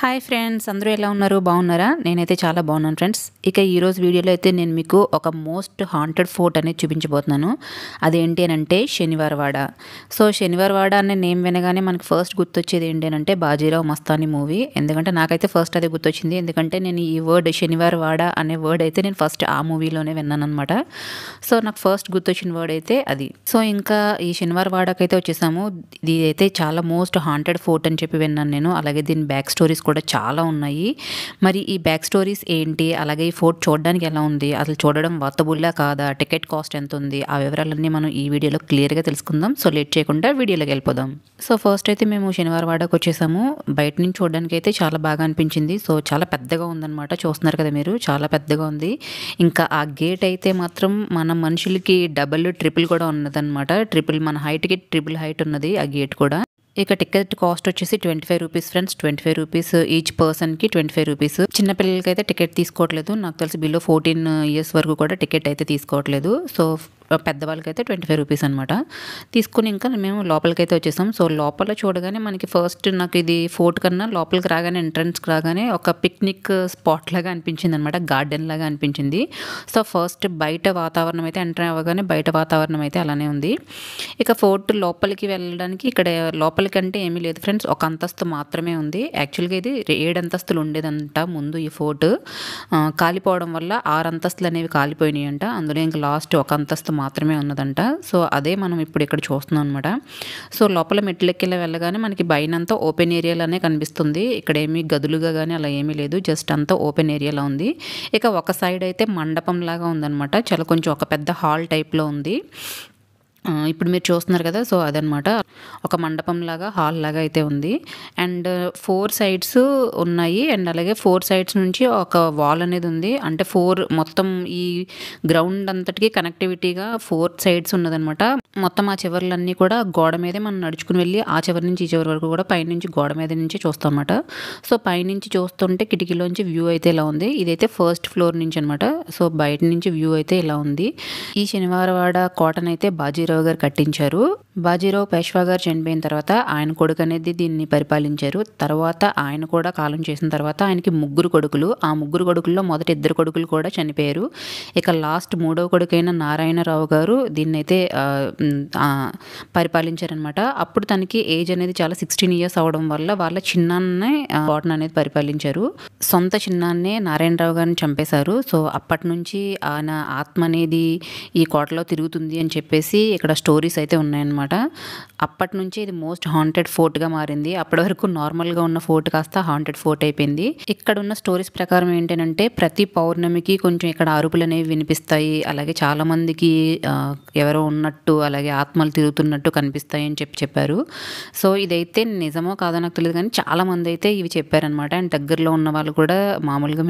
Hi friends, అందరూ ఎలా ఉన్నారు? బాగున్నారా? నేనైతే చాలా బాగున్నాను ఫ్రెండ్స్. ఇక ఈరోజు వీడియోలో అయితే నేను మీకు ఒక మోస్ట్ హాంటెడ్ ఫోర్ట్ అనేది చూపించబోతున్నాను. అదేంటి అని అంటే శనివారవాడ. సో శనివారవాడ అనే నేమ్ వినగానే మనకి ఫస్ట్ గుర్తొచ్చేది ఏంటి అంటే బాజీరావు మస్తానీ మూవీ. ఎందుకంటే నాకైతే ఫస్ట్ అదే గుర్తొచ్చింది. ఎందుకంటే నేను ఈ వర్డ్ శనివారవాడ అనే వర్డ్ అయితే నేను ఫస్ట్ ఆ మూవీలోనే విన్నాను అనమాట. సో నాకు ఫస్ట్ గుర్తొచ్చిన వర్డ్ అయితే అది. సో ఇంకా ఈ శనివారవాడకైతే వచ్చేసాము. ఇది అయితే చాలా మోస్ట్ హాంటెడ్ ఫోర్ట్ అని చెప్పి విన్నాను నేను. అలాగే దీని బ్యాక్ స్టోరీస్ కూడా చాలా ఉన్నాయి. మరి ఈ బ్యాక్ స్టోరీస్ ఏంటి, అలాగే ఈ ఫోర్ట్ చూడడానికి ఎలా ఉంది, అసలు చూడడం వర్తబుల్లా కాదా, టికెట్ కాస్ట్ ఎంత ఉంది, ఆ వివరాలన్నీ మనం ఈ వీడియోలో క్లియర్గా తెలుసుకుందాం. సో లేట్ చేయకుండా వీడియోలోకి వెళ్ళిపోదాం. సో ఫస్ట్ అయితే మేము శనివారవాడకు వచ్చేసాము. బయట నుంచి చూడడానికి అయితే చాలా బాగా అనిపించింది. సో చాలా పెద్దగా ఉందన్నమాట. చూస్తున్నారు కదా మీరు, చాలా పెద్దగా ఉంది. ఇంకా ఆ గేట్ అయితే మాత్రం మన మనుషులకి డబుల్ ట్రిపుల్ కూడా ఉన్నదన్నమాట. ట్రిపుల్ మన హైట్కి ట్రిపుల్ హైట్ ఉన్నది ఆ గేట్ కూడా. ఇక టికెట్ కాస్ట్ వచ్చేసి 25 రూపీస్ ఫ్రెండ్స్. 25 రూపీస్ ఈచ్ పర్సన్కి 25 రూపీస్. చిన్నపిల్లలకి అయితే టికెట్ తీసుకోవట్లేదు. నాకు తెలిసి బిలో 14 ఇయర్స్ వరకు కూడా టికెట్ అయితే తీసుకోవట్లేదు. సో పెద్దవాళ్ళకైతే 25 రూపీస్ అనమాట. తీసుకుని ఇంకా మేము లోపలికైతే వచ్చేసాం. సో లోపల చూడగానే మనకి ఫస్ట్ నాకు ఇది ఫోర్ట్ కన్నా లోపలికి రాగానే ఎంట్రన్స్కి రాగానే ఒక పిక్నిక్ స్పాట్ లాగా అనిపించింది అనమాట. గార్డెన్ లాగా అనిపించింది. సో ఫస్ట్ బయట వాతావరణం అయితే ఎంటర్ అవ్వగానే బయట వాతావరణం అయితే అలానే ఉంది. ఇక ఫోర్ట్ లోపలికి వెళ్ళడానికి ఇక్కడ లోపలికి అంటే ఏమీ లేదు ఫ్రెండ్స్, ఒక అంతస్తు మాత్రమే ఉంది. యాక్చువల్గా ఇది 7 అంతస్తులు ఉండేదంట ముందు ఈ ఫోర్ట్. కాలిపోవడం వల్ల 6 అంతస్తులు అనేవి కాలిపోయినాయి అంట. అందులో ఇంకా లాస్ట్ ఒక అంతస్తు మాత్రమే ఉన్నదంట. సో అదే మనం ఇప్పుడు ఇక్కడ చూస్తున్నాం అనమాట. సో లోపల మెట్లెక్కి వెళ్ళగానే మనకి పైనంతా ఓపెన్ ఏరియాలోనే కనిపిస్తుంది. ఇక్కడ ఏమీ గదులుగా కానీ అలా ఏమీ లేదు, జస్ట్ అంతా ఓపెన్ ఏరియాలో ఉంది. ఇక ఒక సైడ్ అయితే మండపం లాగా ఉందన్నమాట. చాలా కొంచెం ఒక పెద్ద హాల్ టైప్లో ఉంది. ఇప్పుడు మీరు చూస్తున్నారు కదా, సో అదనమాట. ఒక మండపం లాగా హాల్ లాగా అయితే ఉంది. అండ్ 4 సైడ్స్ ఉన్నాయి. అండ్ అలాగే 4 సైడ్స్ నుంచి ఒక వాల్ అనేది ఉంది. అంటే 4 మొత్తం ఈ గ్రౌండ్ అంతటికి కనెక్టివిటీగా 4 సైడ్స్ ఉన్నదనమాట. మొత్తం ఆ చివర్లన్నీ కూడా గోడ మీదే మనం నడుచుకుని వెళ్ళి ఆ చివరి నుంచి ఈ చివరి వరకు కూడా పైనుంచి గోడ మీద నుంచి చూస్తాం అన్నమాట. సో పైనుంచి చూస్తుంటే కిటికీలోంచి వ్యూ అయితే ఇలా ఉంది. ఇదైతే ఫస్ట్ ఫ్లోర్ నుంచి అనమాట. సో బయట నుంచి వ్యూ అయితే ఇలా ఉంది. ఈ శనివారవాడ కోటనైతే బాజీరావు గారు కట్టించారు. బాజీరావు పేష్వా గారు చనిపోయిన తర్వాత ఆయన కొడుకు అనేది దీన్ని పరిపాలించారు. తర్వాత ఆయన కూడా కాలం చేసిన తర్వాత ఆయనకి 3 కొడుకులు. ఆ 3 కొడుకుల్లో మొదటి 2 కొడుకులు కూడా చనిపోయారు. ఇక లాస్ట్ 3వ కొడుకైన నారాయణరావు గారు దీన్నైతే పరిపాలించారనమాట. అప్పుడు తనకి ఏజ్ అనేది చాలా 16 ఇయర్స్ అవడం వల్ల వాళ్ళ చిన్నాన్నే కోటను అనేది పరిపాలించారు. సొంత చిన్నాన్నే నారాయణరావు గారిని చంపేశారు. సో అప్పటి నుంచి ఆయన ఆత్మ అనేది ఈ కోటలో తిరుగుతుంది అని చెప్పేసి ఇక్కడ స్టోరీస్ అయితే ఉన్నాయన్నమాట. అప్పటి నుంచి ఇది మోస్ట్ హాంటెడ్ ఫోర్ట్గా మారింది. అప్పటి వరకు నార్మల్గా ఉన్న ఫోర్ట్ కాస్త హాంటెడ్ ఫోర్ట్ అయిపోయింది. ఇక్కడ ఉన్న స్టోరీస్ ప్రకారం ఏంటంటే ప్రతి పౌర్ణమికి కొంచెం ఇక్కడ అరుపులు అనేవి వినిపిస్తాయి. అలాగే చాలామందికి ఎవరో ఉన్నట్టు అలాగే ఆత్మలు తిరుగుతున్నట్టు కనిపిస్తాయి అని చెప్పారు. సో ఇదైతే నిజమో కాదో నాకు తెలియదు, కానీ చాలామంది అయితే ఇవి చెప్పారనమాట. అండ్ దగ్గరలో ఉన్న వాళ్ళు కూడా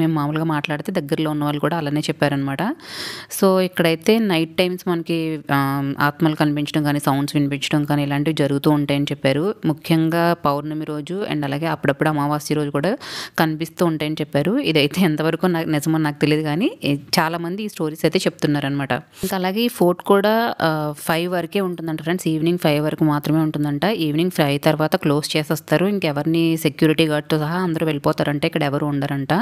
మేము మామూలుగా మాట్లాడితే దగ్గరలో ఉన్న వాళ్ళు కూడా అలానే చెప్పారనమాట. సో ఇక్కడైతే నైట్ టైమ్స్ మనకి ఆత్మలు కనిపించడం కానీ సౌండ్స్ వినిపించడం కానీ ఇలాంటివి జరుగుతూ ఉంటాయని చెప్పారు. ముఖ్యంగా పౌర్ణమి రోజు అండ్ అలాగే అప్పుడప్పుడు అమావాస్య రోజు కూడా కనిపిస్తూ ఉంటాయని చెప్పారు. ఇదైతే ఎంతవరకు నాకు నిజమో నాకు తెలియదు, కానీ చాలామంది ఈ స్టోరీస్ అయితే చెప్తున్నారనమాట. ఇంకా అలాగే ఈ ఫోర్ట్ కూడా 5 వరకే ఉంటుందంట ఫ్రెండ్స్. ఈవినింగ్ 5 వరకు మాత్రమే ఉంటుందంట. ఈవినింగ్ 5 తర్వాత క్లోజ్ చేసేస్తారు. ఇంకెవరిని సెక్యూరిటీ గార్డ్తో సహా అందరూ వెళ్ళిపోతారంట. ఇక్కడ ఎవరు ఉండరంట.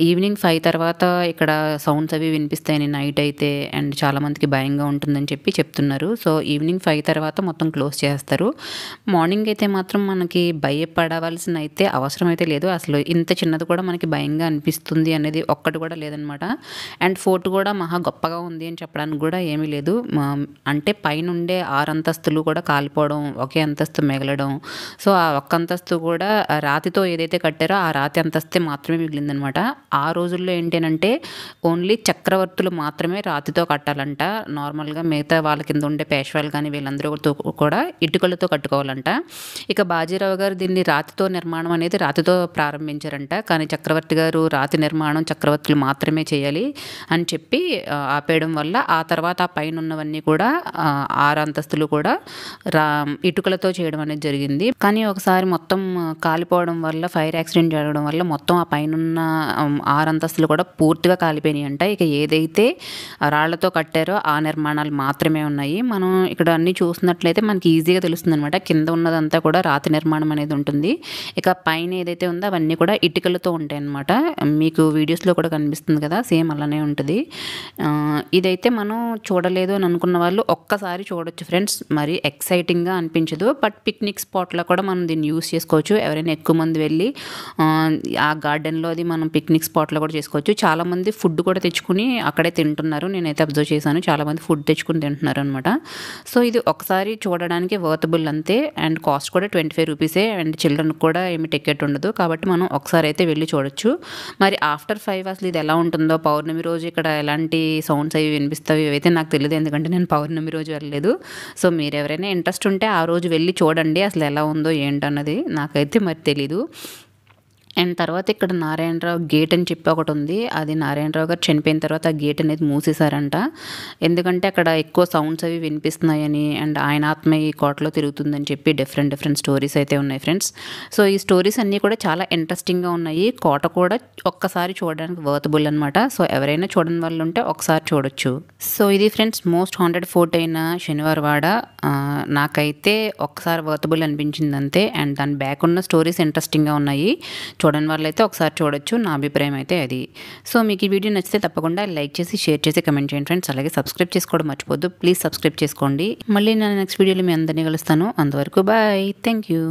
ఈవినింగ్ 5 తర్వాత ఇక్కడ సౌండ్స్ అవి వినిపిస్తాయని నైట్ అయితే, అండ్ చాలామందికి భయంగా ఉంటుందని చెప్తున్నారు. సో ఈవినింగ్ 5 తర్వాత మొత్తం క్లోజ్ చేస్తారు. మార్నింగ్ అయితే మాత్రం మనకి భయపడవలసిన అయితే అవసరం అయితే లేదు. అసలు ఇంత చిన్నది కూడా మనకి భయంగా అనిపిస్తుంది అనేది ఒక్కటి కూడా లేదనమాట. అండ్ ఫోర్ట్ కూడా మహా గొప్పగా ఉంది అని చెప్పడానికి కూడా ఏమీ లేదు. అంటే పైనుండే 6 అంతస్తులు కూడా కాలిపోవడం, ఒకే అంతస్తు మిగలడం. సో ఆ ఒక్క అంతస్తు కూడా రాతితో ఏదైతే కట్టారో ఆ రాతి అంతస్తే మాత్రమే మిగిలిందనమాట. ఆ రోజుల్లో ఏంటంటే ఓన్లీ చక్రవర్తులు మాత్రమే రాతితో కట్టాలంట. నార్మల్గా మిగతా వాళ్ళ కింద ఉండే పేష్వాలు కానీ వీళ్ళందరూ కూడా ఇటుకలతో కట్టుకోవాలంట. ఇక బాజీరావు గారు దీన్ని రాతితో నిర్మాణం అనేది రాతితో ప్రారంభించారంట. కానీ చక్రవర్తి గారు రాతి నిర్మాణం చక్రవర్తులు మాత్రమే చేయాలి అని చెప్పి ఆపేయడం వల్ల ఆ తర్వాత ఆ పైన ఉన్నవన్నీ కూడా 6 అంతస్తులు కూడా ఇటుకలతో చేయడం అనేది జరిగింది. కానీ ఒకసారి మొత్తం కాలిపోవడం వల్ల, ఫైర్ యాక్సిడెంట్ జరగడం వల్ల మొత్తం ఆ పైన 6 అంతస్తులు కూడా పూర్తిగా కాలిపోయినాయి అంట. ఇక ఏదైతే రాళ్లతో కట్టారో ఆ నిర్మాణాలు మాత్రమే ఉన్నాయి. మనం ఇక్కడ అన్నీ చూసినట్లయితే మనకి ఈజీగా తెలుస్తుంది అనమాట. కింద ఉన్నదంతా కూడా రాతి నిర్మాణం అనేది ఉంటుంది. ఇక పైన ఏదైతే ఉందో అవన్నీ కూడా ఇటుకలతో ఉంటాయి అన్నమాట. మీకు వీడియోస్లో కూడా కనిపిస్తుంది కదా, సేమ్ అలానే ఉంటుంది. ఇదైతే మనం చూడలేదు అని అనుకున్న వాళ్ళు ఒక్కసారి చూడొచ్చు ఫ్రెండ్స్. మరి ఎక్సైటింగ్గా అనిపించదు, బట్ పిక్నిక్ స్పాట్లో కూడా మనం దీన్ని యూస్ చేసుకోవచ్చు. ఎవరైనా ఎక్కువ మంది వెళ్ళి ఆ గార్డెన్లో అది మనం పిక్నిక్ స్పాట్లో కూడా చేసుకోవచ్చు. చాలామంది ఫుడ్ కూడా తెచ్చుకుని అక్కడే తింటున్నారు. నేనైతే అబ్జర్వ్ చేశాను, చాలామంది ఫుడ్ తెచ్చుకుని తింటున్నారు అనమాట. సో ఇది ఒకసారి చూడడానికి వర్తబుల్ అంతే. అండ్ కాస్ట్ కూడా 25 రూపీసే. అండ్ చిల్డ్రన్కి కూడా ఏమి టికెట్ ఉండదు, కాబట్టి మనం ఒకసారి అయితే వెళ్ళి చూడొచ్చు. మరి ఆఫ్టర్ 5 అసలు ఇది ఎలా ఉంటుందో, పౌర్ణమి రోజు ఇక్కడ ఎలాంటి సౌండ్స్ అవి వినిపిస్తాయి ఇవైతే నాకు తెలియదు, ఎందుకంటే నేను పౌర్ణమి రోజు వెళ్ళలేదు. సో మీరు ఎవరైనా ఇంట్రెస్ట్ ఉంటే ఆ రోజు వెళ్ళి చూడండి అసలు ఎలా ఉందో ఏంటన్నది. నాకైతే మరి తెలీదు. అండ్ తర్వాత ఇక్కడ నారాయణరావు గేట్ అని చెప్పి ఒకటి ఉంది. అది నారాయణరావు గారు చనిపోయిన తర్వాత ఆ గేట్ అనేది మూసేశారంట. ఎందుకంటే అక్కడ ఎక్కువ సౌండ్స్ అవి వినిపిస్తున్నాయని, అండ్ ఆయన ఆత్మ ఈ కోటలో తిరుగుతుందని చెప్పి డిఫరెంట్ స్టోరీస్ అయితే ఉన్నాయి ఫ్రెండ్స్. సో ఈ స్టోరీస్ అన్నీ కూడా చాలా ఇంట్రెస్టింగ్గా ఉన్నాయి. కోట కూడా ఒక్కసారి చూడడానికి వర్తబుల్ అనమాట. సో ఎవరైనా చూడని వాళ్ళు ఉంటే ఒకసారి చూడొచ్చు. సో ఇది ఫ్రెండ్స్ మోస్ట్ హాంటెడ్ ఫోర్ట్ అయిన శనివారవాడ. నాకైతే ఒక్కసారి వర్తబుల్ అనిపించింది అంతే. అండ్ దాని బ్యాక్ ఉన్న స్టోరీస్ ఇంట్రెస్టింగ్గా ఉన్నాయి. చూడని వాళ్ళైతే ఒకసారి చూడొచ్చు, నా అభిప్రాయం అయితే అది. సో మీకు ఈ వీడియో నచ్చితే తప్పకుండా లైక్ చేసి, షేర్ చేసి, కమెంట్ చేయండి ఫ్రెండ్స్. అలాగే సబ్స్క్రైబ్ చేసుకోవడం మర్చిపోద్దు. ప్లీజ్ సబ్స్క్రైబ్ చేసుకోండి. మళ్ళీ నేను నెక్స్ట్ వీడియోలో మీ అందరినీ కలుస్తాను. అంతవరకు బాయ్. Thank you.